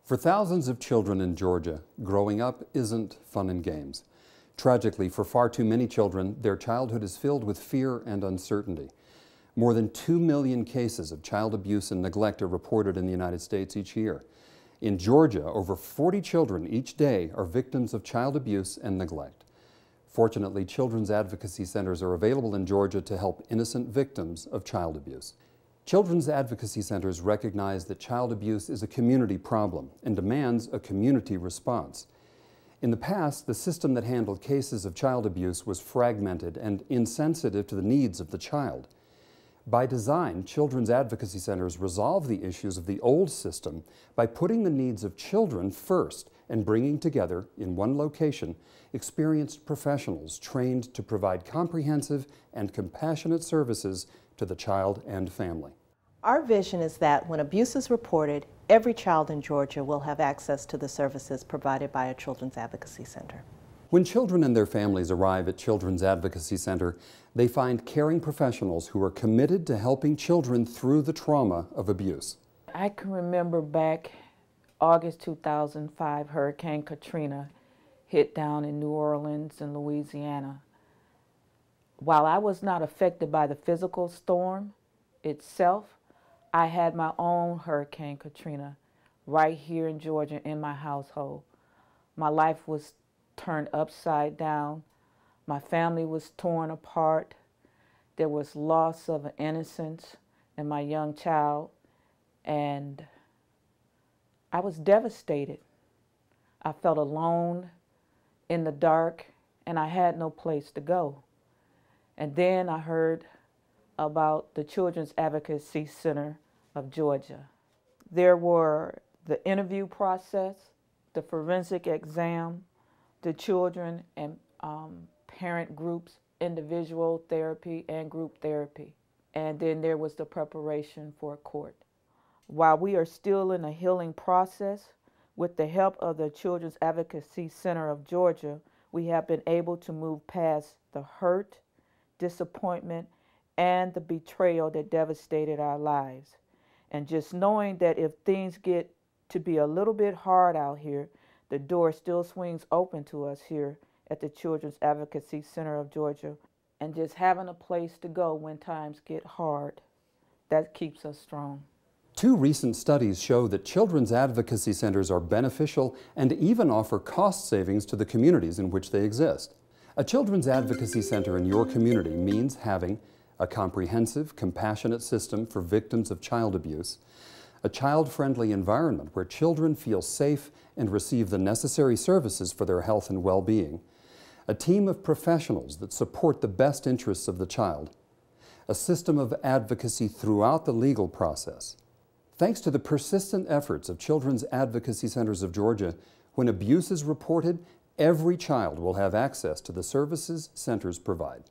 For thousands of children in Georgia, growing up isn't fun and games. Tragically, for far too many children, their childhood is filled with fear and uncertainty. More than 2 million cases of child abuse and neglect are reported in the United States each year. In Georgia, over 40 children each day are victims of child abuse and neglect. Fortunately, children's advocacy centers are available in Georgia to help innocent victims of child abuse. Children's advocacy centers recognize that child abuse is a community problem and demands a community response. In the past, the system that handled cases of child abuse was fragmented and insensitive to the needs of the child. By design, children's advocacy centers resolve the issues of the old system by putting the needs of children first and bringing together, in one location, experienced professionals trained to provide comprehensive and compassionate services to the child and family. Our vision is that when abuse is reported, every child in Georgia will have access to the services provided by a Children's Advocacy Center. When children and their families arrive at Children's Advocacy Center, they find caring professionals who are committed to helping children through the trauma of abuse. I can remember back August 2005, Hurricane Katrina hit down in New Orleans and Louisiana. While I was not affected by the physical storm itself, I had my own Hurricane Katrina right here in Georgia in my household. My life was turned upside down. My family was torn apart. There was loss of innocence in my young child, and I was devastated. I felt alone in the dark, and I had no place to go. And then I heard about the Children's Advocacy Center of Georgia. There were the interview process, the forensic exam, the children and parent groups, individual therapy and group therapy. And then there was the preparation for court. While we are still in a healing process, with the help of the Children's Advocacy Center of Georgia, we have been able to move past the hurt, disappointment, and the betrayal that devastated our lives. And just knowing that if things get to be a little bit hard out here, the door still swings open to us here at the Children's Advocacy Center of Georgia. And just having a place to go when times get hard, that keeps us strong. 2 recent studies show that children's advocacy centers are beneficial and even offer cost savings to the communities in which they exist. A children's advocacy center in your community means having a comprehensive, compassionate system for victims of child abuse, a child-friendly environment where children feel safe and receive the necessary services for their health and well-being, a team of professionals that support the best interests of the child, a system of advocacy throughout the legal process. Thanks to the persistent efforts of Children's Advocacy Centers of Georgia, when abuse is reported, every child will have access to the services centers provide.